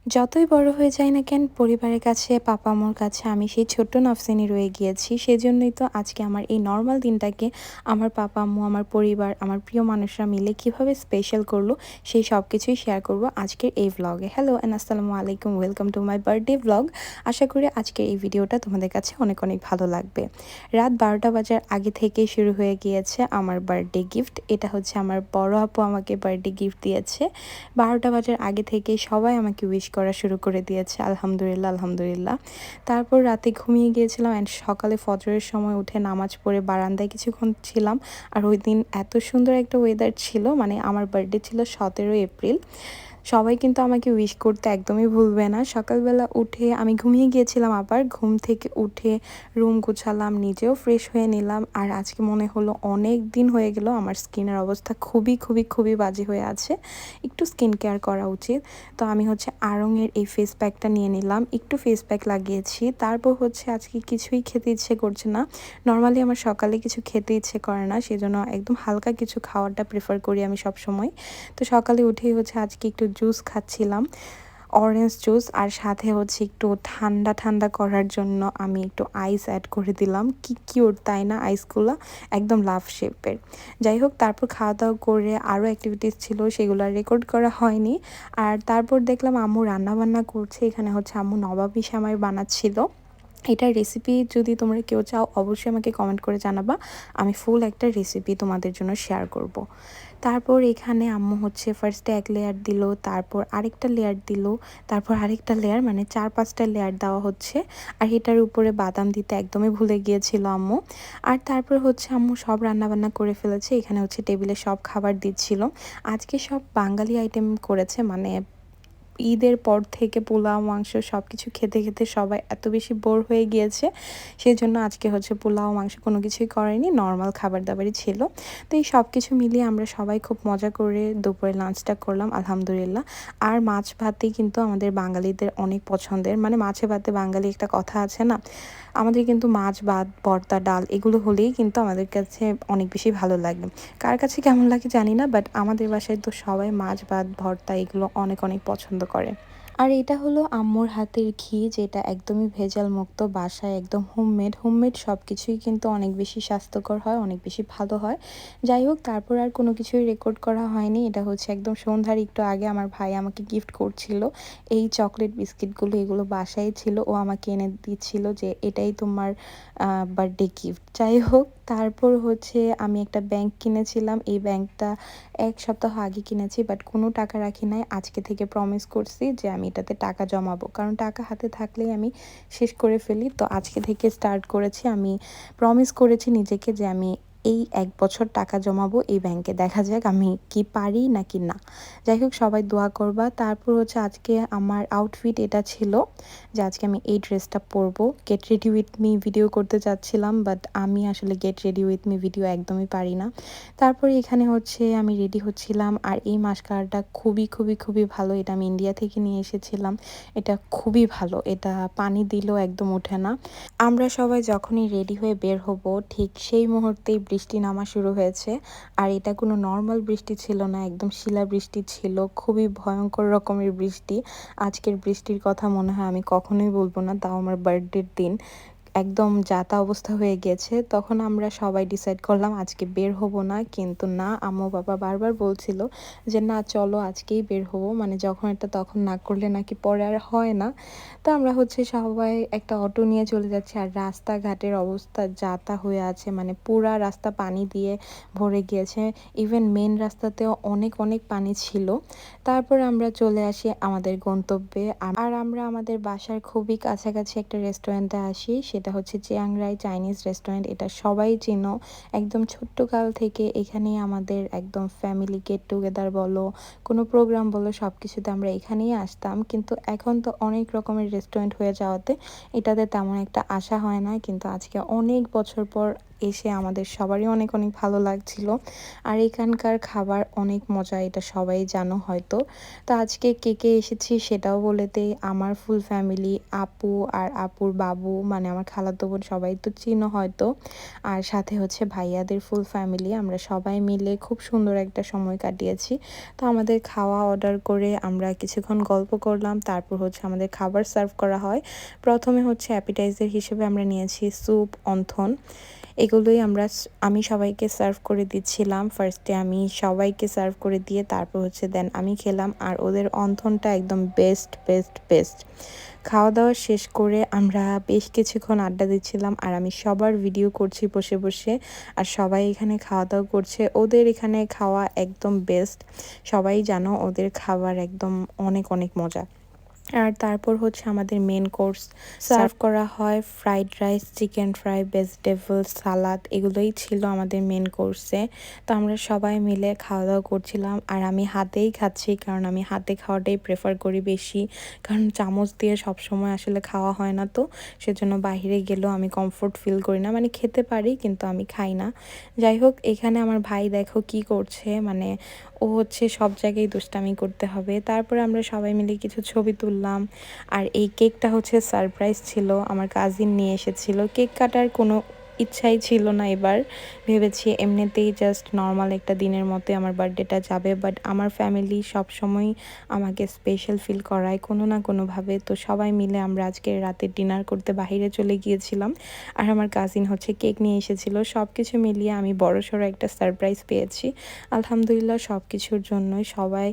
যতই বড় হয়ে যাই না কেন পরিবারের কাছে পাপা-আম্মুর কাছে আমি সেই ছোট্ট নফসিনি রয়ে গিয়েছি। সেজন্যই তো আজকে আমার এই নরমাল দিনটাকে আমার পাপা-আম্মু, আমার পরিবার, আমার প্রিয় মানুষরা মিলে কিভাবে স্পেশাল করলো সেই সবকিছুই শেয়ার করব আজকের এই ভ্লগে। হ্যালো অ্যান্ড আসসালামু আলাইকুম। Welcome to my birthday vlog. আশা করি আজকের এই ভিডিওটা তোমাদের কাছে অনেক অনেক ভালো লাগবে। রাত ১২টা বাজার আগে থেকেই শুরু হয়ে গিয়েছে আমার বার্থডে গিফট। এটা হচ্ছে আমার বড় আপু আমাকে বার্থডে গিফট দিয়েছে। ১২টা বাজার আগে থেকেই সবাই আমাকে উইশ করা শুরু করে দিয়েছে। আলহামদুলিল্লাহ, আলহামদুলিল্লাহ। তারপর রাতে ঘুমিয়ে গিয়েছিলাম অ্যান্ড সকালে ফজরের সময় উঠে নামাজ পড়ে বারান্দায় কিছুক্ষণ ছিলাম। আর ওইদিন এত সুন্দর একটা ওয়েদার ছিল, মানে আমার বার্থডে ছিল ১৭ এপ্রিল। সবাই কিন্তু আমাকে উইশ করতে একদমই ভুলবে না। সকালবেলা উঠে আমি ঘুমিয়ে গিয়েছিলাম, আবার ঘুম থেকে উঠে রুম গুছালাম, নিজেও ফ্রেশ হয়ে নিলাম। আর আজকে মনে হলো অনেক দিন হয়ে গেল, আমার স্কিনের অবস্থা খুবই খুবই খুবই বাজে হয়ে আছে, একটু স্কিন কেয়ার করা উচিত। তো আমি হচ্ছে আড়ং-এর এই ফেস প্যাকটা নিয়ে নিলাম, একটু ফেস প্যাক লাগিয়েছি। তারপর হচ্ছে আজকে কিছুই খেতে ইচ্ছে করছে না। নর্মালি আমার সকালে কিছু খেতে ইচ্ছে করে না, সেজন্য একদম হালকা কিছু খাওয়াটা প্রেফার করি আমি সবসময়। তো সকালে উঠেই হচ্ছে আজকে একটু জুস খাচ্ছিলাম, অরেঞ্জ জুস। আর সাথে হচ্ছে একটু ঠান্ডা ঠান্ডা করার জন্য আমি একটু আইস অ্যাড করে দিলাম। কি কিউট তাই না আইসগুলো, একদম লাভ শেপের। যাই হোক, তারপর খাওয়া দাওয়া করে আরও অ্যাক্টিভিটিস ছিল, সেগুলো রেকর্ড করা হয়নি। আর তারপর দেখলাম আম্মু রান্নাবান্না করছে। এখানে হচ্ছে আম্মু নবাবী সেমাই বানাচ্ছিল। এটার রেসিপি যদি তোমরা কেউ চাও অবশ্যই আমাকে কমেন্ট করে জানাবা, আমি ফুল একটা রেসিপি তোমাদের জন্য শেয়ার করব। তারপর এখানে আম্মু হচ্ছে ফার্স্টে এক লেয়ার দিল, তারপর আরেকটা লেয়ার দিল, তারপর আরেকটা লেয়ার, মানে ৪-৫টা লেয়ার দেওয়া হচ্ছে। আর এটার উপরে বাদাম দিতে একদমই ভুলে গিয়েছিল আম্মু। আর তারপর হচ্ছে আম্মু সব রান্নাবান্না করে ফেলেছে। এখানে হচ্ছে টেবিলে সব খাবার দিচ্ছিল। আজকে সব বাঙালি আইটেম করেছে, মানে ঈদের পর থেকে পোলাও মাংস সব কিছু খেতে খেতে সবাই এত বেশি বোর হয়ে গিয়েছে, সেজন্য আজকে হচ্ছে পোলাও মাংস কোনো কিছুই করেনি, নর্মাল খাবার দাবারই ছিল। তো এই সব কিছু মিলিয়ে আমরা সবাই খুব মজা করে দুপুরে লাঞ্চটা করলাম আলহামদুলিল্লাহ। আর মাছ ভাতই কিন্তু আমাদের বাঙালিদের অনেক পছন্দের, মানে মাছে ভাতে বাঙালি একটা কথা আছে না, আমাদের কিন্তু মাছ ভাত ভর্তা ডাল এগুলো হলেই কিন্তু আমাদের কাছে অনেক বেশি ভালো লাগে। কার কাছে কেমন লাগে জানি না, বাট আমাদের বাসায় তো সবাই মাছ ভাত ভর্তা এগুলো অনেক অনেক পছন্দ করে। আর এটা হলো আম্মুর হাতের ঘি, যেটা একদমই ভেজাল মুক্ত, বাসায় একদম হোমমেড। হোমমেড সব কিছুই কিন্তু অনেক বেশি স্বাস্থ্যকর হয়, অনেক বেশি ভালো হয়। যাই হোক, তারপর আর কোনো কিছুই রেকর্ড করা হয়নি। এটা হচ্ছে একদম সন্ধ্যার একটু আগে আমার ভাই আমাকে গিফট করছিল এই চকলেট বিস্কিটগুলো, এগুলো বাসায় ছিল, ও আমাকে এনে দিচ্ছিল যে এটাই তোমার বার্থডে গিফট। যাই হোক, তারপর হচ্ছে আমি একটা ব্যাংক কিনেছিলাম। এই ব্যাংকটা ১ সপ্তাহ আগে কিনেছি, বাট কোনো টাকা রাখি নাই। আজকে থেকে প্রমিস করছি যে আমি এটাতে টাকা জমাবো, কারণ টাকা হাতে থাকলেই আমি শেষ করে ফেলি। তো আজকে থেকে স্টার্ট করেছি, আমি প্রমিস করেছি নিজেকে যে আমি এই ১ বছর টাকা জমাবো এই ব্যাংকে, দেখা যাক আমি কি পারি নাকি না। যাই হোক, সবাই দোয়া করবা। তারপর হচ্ছে আজকে আমার আউটফিট এটা ছিল যে আজকে আমি এই ড্রেসটা পরবো। Get ready with me video করতে চাচ্ছিলাম, বাট আমি আসলে get ready with me video একদমই পারি না। তারপরে এখানে হচ্ছে আমি রেডি হচ্ছিলাম। আর এই মাস্কারাটা খুবই খুবই খুবই ভালো, এটা আমি ইন্ডিয়া থেকে নিয়ে এসেছিলাম। এটা খুবই ভালো, এটা পানি দিলেও একদম ওঠে না। আমরা সবাই যখনই রেডি হয়ে বের হব, ঠিক সেই মুহূর্তেই বৃষ্টি নামা শুরু হয়েছে। আর এটা কোনো নর্মাল বৃষ্টি ছিল না, একদম শিলা বৃষ্টি ছিল, খুবই ভয়ঙ্কর রকমের বৃষ্টি। আজকের বৃষ্টির কথা মনে হয় আমি কখনোই বলবো না, তাও আমার বার্থডের দিন। একদম যা-তা অবস্থা হয়ে গিয়েছে। তখন আমরা সবাই ডিসাইড করলাম আজকে বের হব না। কিন্তু না, আম্মু বাবা বারবার বলছিল যে না চলো আজকেই বের হব, মানে যখন এটা তখন না করলে নাকি পরে আর হয় না। তো আমরা হচ্ছে সবাই একটা অটো নিয়ে চলে যাচ্ছি। আর রাস্তাঘাটের অবস্থা যা-তা হয়ে আছে, মানে পুরা রাস্তা পানি দিয়ে ভরে গিয়েছে। ইভেন মেন রাস্তাতেও অনেক অনেক পানি ছিল। তারপর আমরা চলে আসি আমাদের গন্তব্যে। আর আমরা আমাদের বাসার খুবই কাছাকাছি একটা রেস্টুরেন্টে আসি, সেটা হচ্ছে চিয়াং রাই চাইনিজ রেস্টুরেন্ট। এটা সবাই চেনো, একদম ছোট্ট কাল থেকে এখানেই আমাদের একদম ফ্যামিলি গেট টুগেদার বলো, কোনো প্রোগ্রাম বলো, সব কিছুতে আমরা এখানেই আসতাম। কিন্তু এখন তো অনেক রকমের রেস্টুরেন্ট হয়ে যাওয়াতে এটাতে তেমন একটা আসা হয় না। কিন্তু আজকে অনেক বছর পর এসে আমাদের সবারই অনেক অনেক ভালো লাগছিল। আর এখানকার খাবার অনেক মজা, এটা সবাই জানো হয়তো। তো আজকে কে কে এসেছি সেটাও বলে দেই। আমার ফুল ফ্যামিলি, আপু আর আপুর বাবু মানে আমার খালাতো বোন, সবাই তো চিনো হয়তো। আর সাথে হচ্ছে ভাইয়াদের ফুল ফ্যামিলি, আমরা সবাই মিলে খুব সুন্দর একটা সময় কাটিয়েছি। তো আমাদের খাওয়া অর্ডার করে আমরা কিছুক্ষণ গল্প করলাম, তারপর হচ্ছে আমাদের খাবার সার্ভ করা হয়। প্রথমে হচ্ছে অ্যাপিটাইজার হিসেবে আমরা নিয়েছি স্যুপ, অন্থন, এগুলোই আমি সবাইকে সার্ভ করে দিচ্ছিলাম। ফার্স্টে আমি সবাইকে সার্ভ করে দিয়ে তারপর হচ্ছে দেন আমি খেলাম। আর ওদের অন্থনটা একদম বেস্ট বেস্ট বেস্ট। খাওয়া দাওয়া শেষ করে আমরা বেশ কিছুক্ষণ আড্ডা দিচ্ছিলাম, আর আমি সবার ভিডিও করছি বসে বসে। আর সবাই এখানে খাওয়া দাওয়া করছে, ওদের এখানে খাওয়া একদম বেস্ট। সবাই জানো ওদের খাবার একদম অনেক অনেক মজা। আর তারপর হচ্ছে আমাদের মেন কোর্স সার্ভ করা হয়। Fried rice, chicken fry, vegetable সালাদ, এগুলোই ছিল আমাদের মেন কোর্সে। তো আমরা সবাই মিলে খাওয়া দাওয়া করছিলাম, আর আমি হাতেই খাচ্ছি, কারণ আমি হাতে খাওয়াটাই প্রেফার করি বেশি। কারণ চামচ দিয়ে সবসময় আসলে খাওয়া হয় না, তো সেজন্য বাইরে গেলেও আমি কমফোর্ট ফিল করি না, মানে খেতে পারি কিন্তু আমি খাই না। যাই হোক, এখানে আমার ভাই দেখো কি করছে, মানে ও হচ্ছে সব জায়গায় দুষ্টামি করতে হবে। তারপরে আমরা সবাই মিলে কিছু ছবি তুললাম। আর এই কেকটা হচ্ছে সারপ্রাইজ ছিল, আমার কাজিন নিয়ে এসেছিল। কেক কাটার কোনো ইচ্ছাই ছিল না এবার, ভেবেছি এমনিতেই জাস্ট নর্মাল একটা দিনের মতো আমার বার্থডেটা যাবে। বাট আমার ফ্যামিলি সবসময় আমাকে স্পেশাল ফিল করায় কোনো না কোনোভাবে। তো সবাই মিলে আমরা আজকে রাতে ডিনার করতে বাইরে চলে গিয়েছিলাম, আর আমার কাজিন হচ্ছে কেক নিয়ে এসেছিল। সব কিছু মিলিয়ে আমি বড়সড় একটা সারপ্রাইজ পেয়েছি। আলহামদুলিল্লাহ, সব কিছুর জন্যই সবাই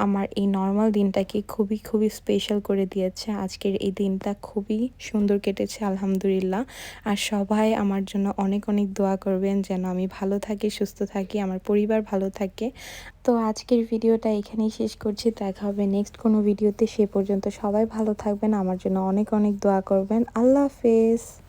আমার এই নর্মাল দিনটাকে খুবই খুবই স্পেশাল করে দিয়েছে। আজকের এই দিনটা খুবই সুন্দর কেটেছে আলহামদুলিল্লাহ। আর সবাই আমার জন্য অনেক অনেক দোয়া করবেন যেন আমি ভালো থাকি, সুস্থ থাকি, আমার পরিবার ভালো থাকে। তো আজকের ভিডিওটা এখানেই শেষ করছি, দেখা হবে নেক্সট কোনো ভিডিওতে। সে পর্যন্ত সবাই ভালো থাকবেন, আমার জন্য অনেক অনেক দোয়া করবেন। আল্লাহ হাফেজ।